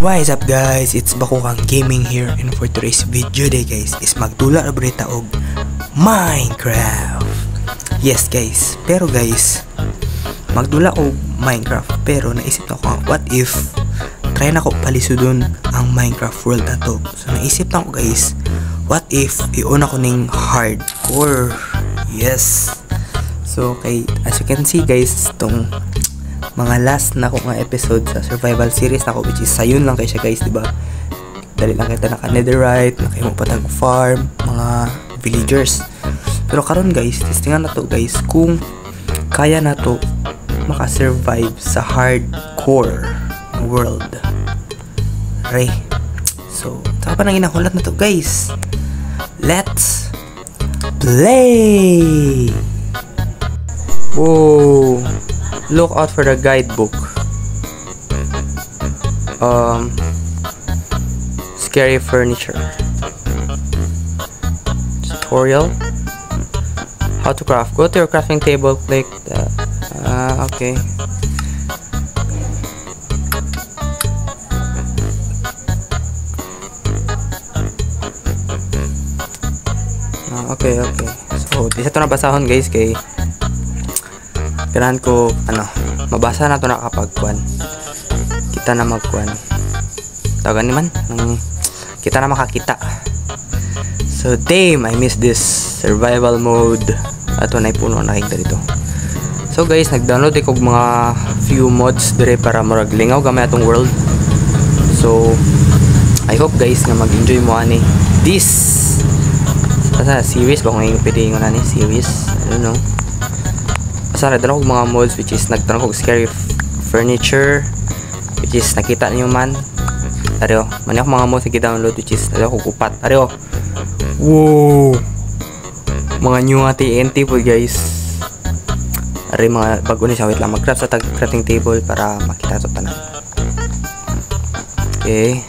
What is up guys? It's Bakukang Gaming here, and for today's video day guys is magdula na berita og Minecraft. Yes guys, pero guys magdula og Minecraft pero naisip na ko what if try na ko palisudon ang Minecraft world na to. So naisip na ko guys, what if iuna ko ning hardcore. Yes. So okay, as you can see guys, tong mga last na ko nga episode sa survival series na ko, which is sayon lang kay siya guys, diba? Dali lang kita naka netherite, nakaimo pa tag farm, mga villagers. Pero karon guys, testingan na to guys kung kaya na to maka-survive sa hardcore world. Right? So, saka pa nang inahulat na to guys. Let's play! Whoa! Look out for the guidebook. Scary furniture. Tutorial. How to craft. Go to your crafting table. Click the. Okay. Okay. So, di sa ito nabasahon guys kay kailangan ko mabasa na to na kapag kita na magkuan tawagan ni man kita na makakita. So damn, I miss this survival mode. Ato na ipuno na kita dito. So guys, nag-download ako mga few mods dire para murag lingaw gamay atong world. So I hope guys na mag-enjoy mo ani this series ba kung yung pwede yung ani series, I don't know. Sana doon ako mga mods which is nagtanong ko scary furniture, which is nakita niyo man ariyo man ako mga mods nag-download which is ariyo ko kupat ariyo. Wow, mga new nga TNT po guys. Ari mga bago ni siya, wait lang mag-craft sa crafting table para makita to tanan. Okay,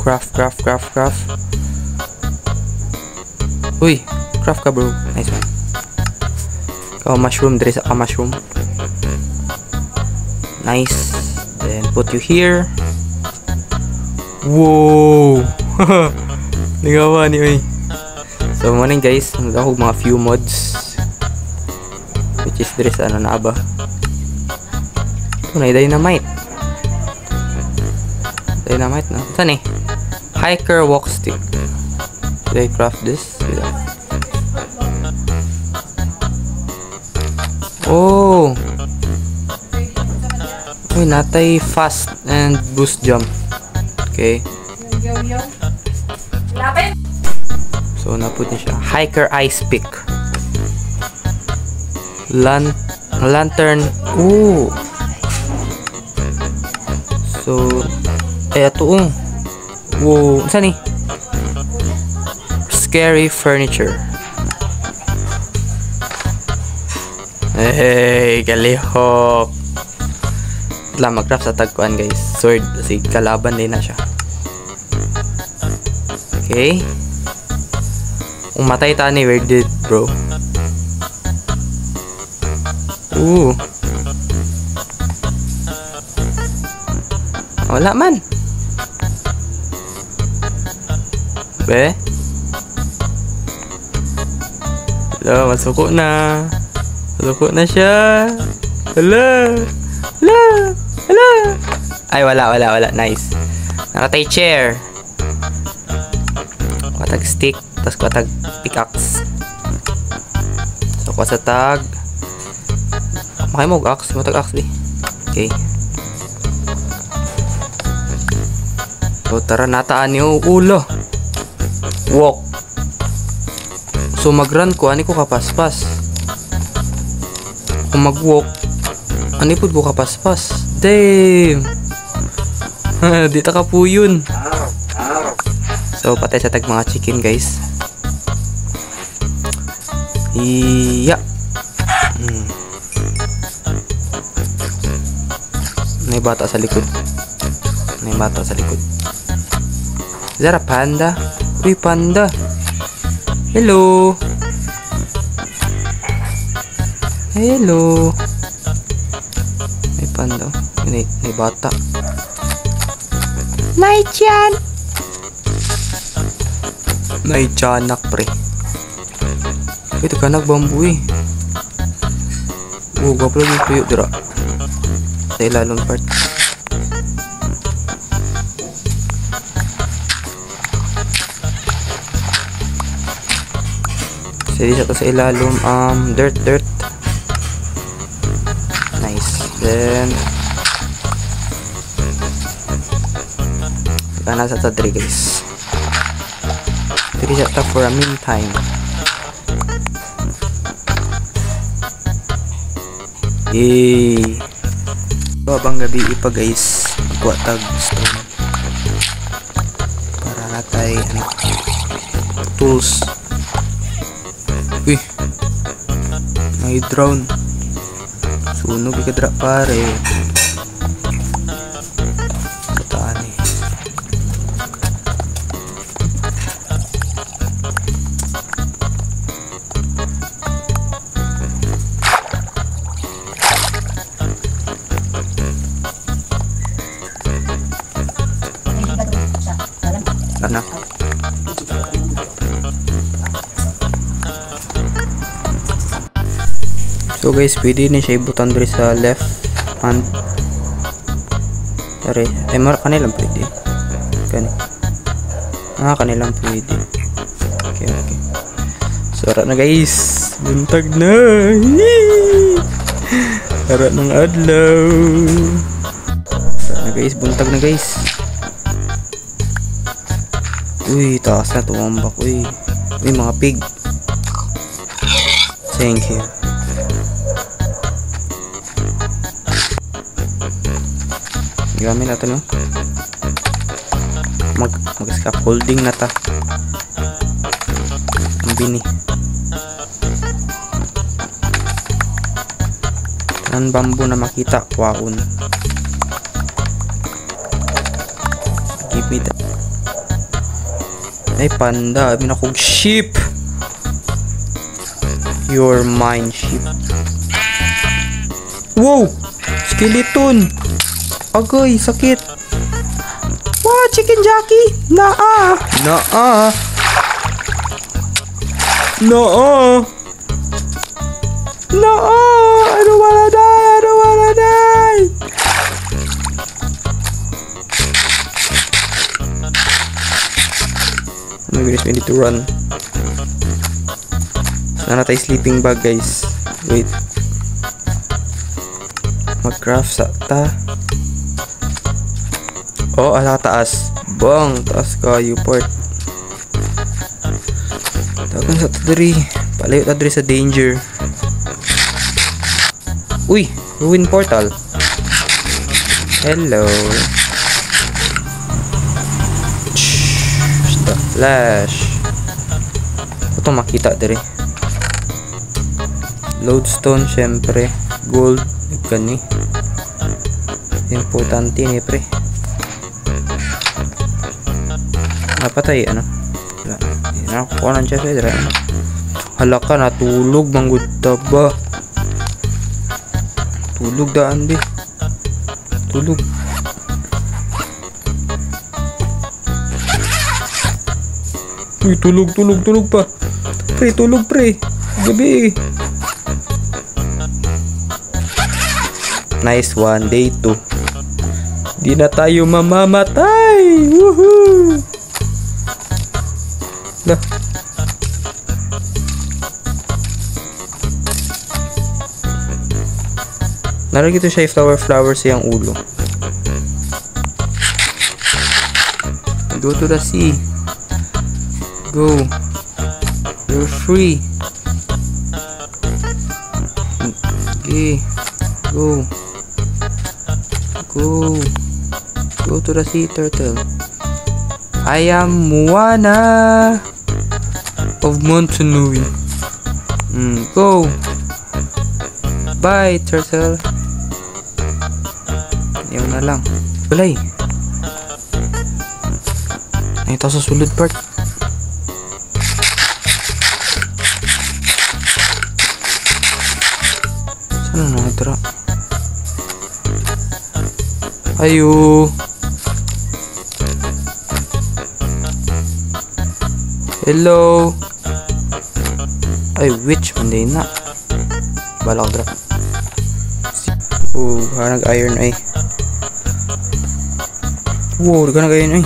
craft. Uy, craft ka bro, nice one. Mushroom, there is a mushroom. Nice. Then put you here. Whoa. Ligawan ni oy. So morning guys, nagahog mga few mods. Which is there is na ba? Tunay dynamite. Dynamite na. Saan eh? Hiker walk stick. Did I craft this? Oh, uy, natay fast and boost jump. Okay. So naput niya siya. Hiker ice pick. Lantern. Ooh. So ito Wow, saan ni? Scary furniture. Hey, kalihok. Wala, mag-craft sa tagkuan guys. Sword, kasi kalaban din na siya. Okay. Kung matay ta ni, we're dead bro. Ooh. Wala man. Be? Hello, masuko na. Loko na siya. Hala. Ay, wala. Nice. Nakatay chair. Kuwatag stick. Tapos kuwatag pickaxe. So, kuwatag tag. Makay mo axe. Matag axe di. Okay. So, tara nataan niyo. Ulo. Walk. So, mag-run ko. Ani ko kapaspas. Kung mag-walk, anipod ko kapaspas. Damn! Dito ka po yun. So, patay sa tag mga chicken guys. Iya. May bata sa likod. Is that a panda? Uy, panda. Hello. Hello. May panda. May bata. Naichan! Naichanak, pre. Ito ka nagbambu eh. Gwapo lagi tuyo dira. Sa ilalong part. Sige siya to sa ilalom. Dirt. Nice. Then nasa ta 3 guys. 3 siya ta for a meantime. Yay! So, abang gabi ipa guys, magkuha tag stone para natay tools. Uy, may drone. Sunog ikadra pare. Kataan eh. Ano? So guys, pwede na siya ibutan dito sa left hand. Sorry, ay mara kanilang pwede. Kanilang pwede. Okay. Sara na guys, buntag na. Sara ng adlaw. Sara na guys, buntag na guys. Uy, taas na tumambak. Uy, mga pig. Thank you. Gamit natin no. Mag-scaffolding na ta. Ang bini. Ang bamboo na makita. Waon. Give me that. Ay panda, amin akong sheep. You're mine, sheep. Wow! Skeleton! Agoy, sakit. Wow, chicken jockey! Naa! I don't wanna die! Maybe we need to run. Sana tayo sleeping bag guys. Wait. Mag-craft sa ta. Oh, ala taas. Bang, taas kayo port. Tagan sa tadri. Palayo tadri sa danger. Uy, ruin portal. Hello. Flash. Ito makita dire. Lodestone syempre. Gold. Gani. Importante ni pre. Napatay ano? Nakuha na siya sa dire. Hala ka natulog manggod ba? Tulog daan di. Tulog. Uy, tulog pa. Pre, tulog pre. Gabi. Nice one, day 2. Di na tayo mamamatay. Woohoo! Lah. Naragito siya flower siyang ulo. Go to the sea. Go. You're free. Okay. Go. Go to the sea turtle. I am Moana of Motunui. Go. Bye turtle. Ayaw na lang. Balay. Ay, ito sa sulod part. Saan na natira? Ayo. Hello. Ay, witch man din na. Bala ko drop. Oh, nag-iron ay. Wow, nag-iron ay.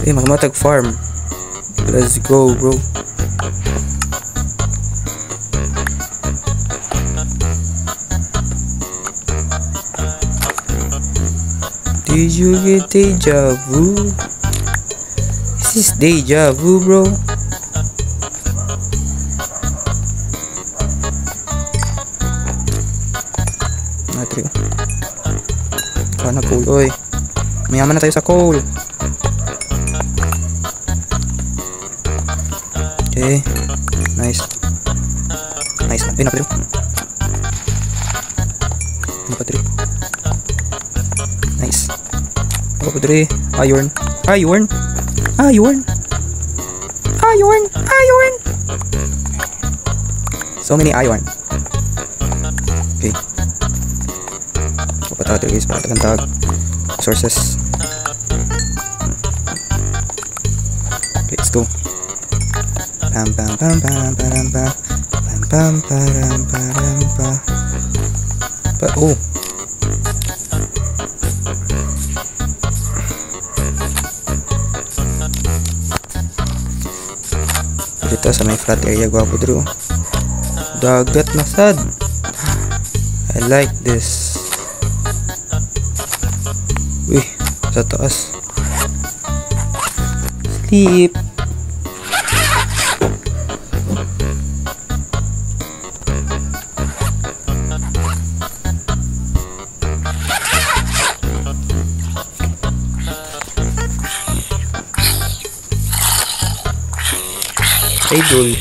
Eh, magmatag farm. Let's go, bro. Did you get deja vu? Is this deja vu, bro? Natri. Kana coal, oy. Mayaman na tayo sa coal. Okay. Nice. Nice. Ay, napatri. Napatri. Nice. Ako padre. Iron. Iron. Iron. Iron. Iron. So many iron. Okay. Papatag guys. Patagantag. Sources. Okay, let's go. Pam pam pam pam pam pam pam pam pam pam. Oh. Dito sa may flat area gwapo dito. Dagat na sad. I like this. Uy, sa taas. Sleep. Idol.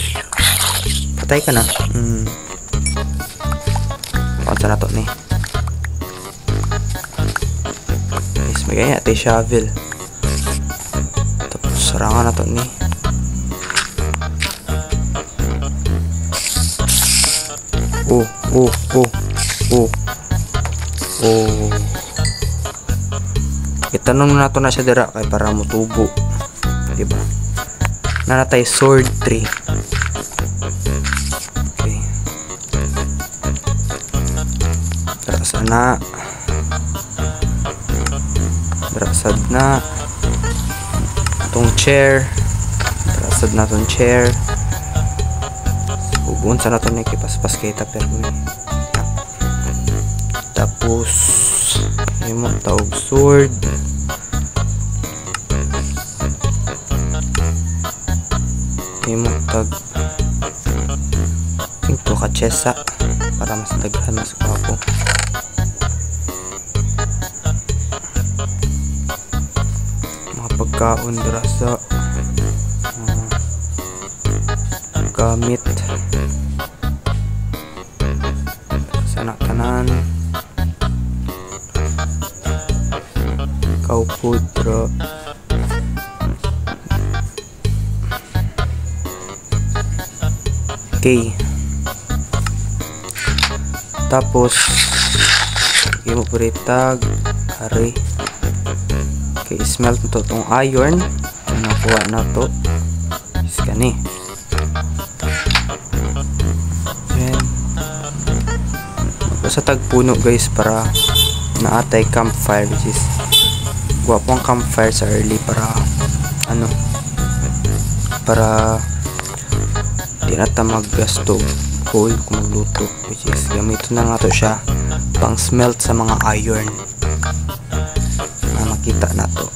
Patay ka na. Pakot na to ni. Guys, magaya natin shovel. Tapos sarangan na to ni. Oh. Itanong na to na siya dira kay para mutubo. Diba? Nanatay sword tree. Okay. Darasad na. Darasad na. Itong chair. Darasad na itong chair. Hubuon sa na ito na ikipaspas kay taper mo. Tapos yung mga taog sword. Tag ito ka chesa para mas daghan mas kapo. Mga pagkaon dira sa gamit sa tanan kaupod dira. Okay. Tapos yung puritag hari. Okay, smelt to tong iron. Nakuha na to. Is kani. Then sa tagpuno guys para naatay campfire, which is guwapong campfire sa early para ano, para di na ta maggasto coal kung magluto, which is gamitin na nga to siya pang smelt sa mga iron na makita na to.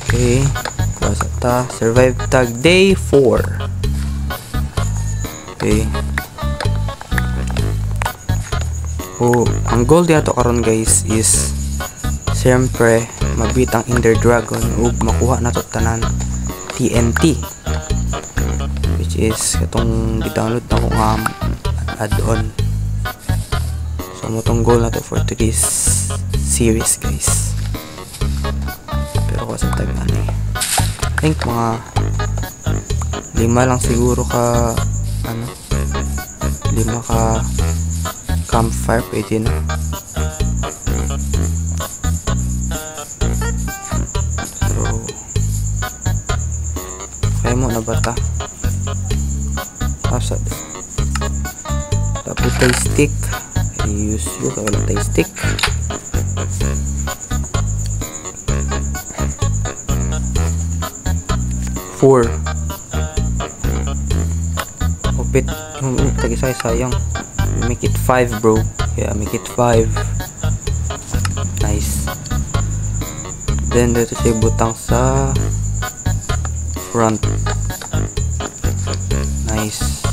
Okay, basta ta survive tag day 4. Okay. Oh, ang goal dito karon guys is siyempre mabitang Ender Dragon ug makuha na to tanan TNT, which is itong i-download na ko nga add-on. So mo tong goal na to for today's series guys. Pero kasi tagaan eh, I think mga 5 lang siguro ka ano, 5 ka campfire pwede na. So bata. Asa tapos tayo stick. I-use yun kaya walang tayo stick. Four. Upit tagisay sayang. Make it 5 bro. Yeah, make it 5. Nice. Then dito siya butang sa front. Nice.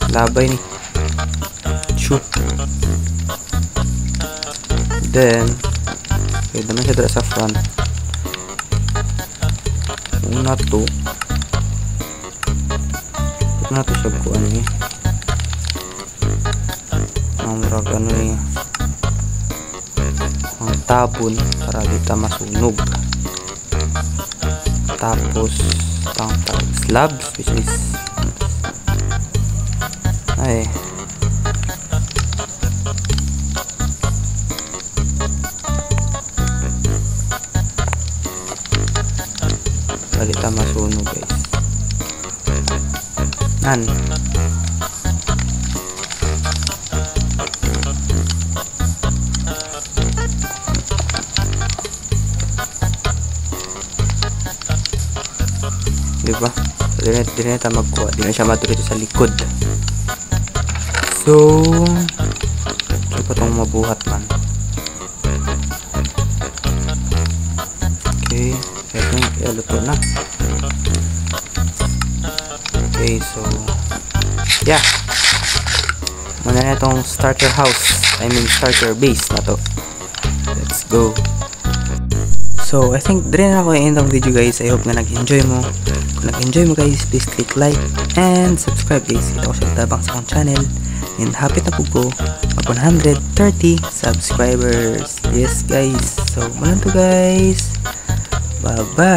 Labay ni. Shoot. Then okay, naman siya dala sa front. Una to siya kuan ni. Ang murag ano ni. Ang tabon para dito masunog. Tapos tang slabs which is ay balita masunog guys. Nan diba? Di na tayo magkuha. Di na siya maturito sa likod. So ito pa itong mabuhat man. Okay. Ito yung luto na. Okay, so yeah. Muna na itong starter house. I mean starter base na to. Let's go. So, I think dito na ako i-end ang video guys. I hope na nag-enjoy mo. Kung nag-enjoy mo guys, please click like and subscribe guys. Kita ko siya tabang sa akong channel. And happy na po ko mag 130 subscribers. Yes guys. So, muna to guys. Bye-bye.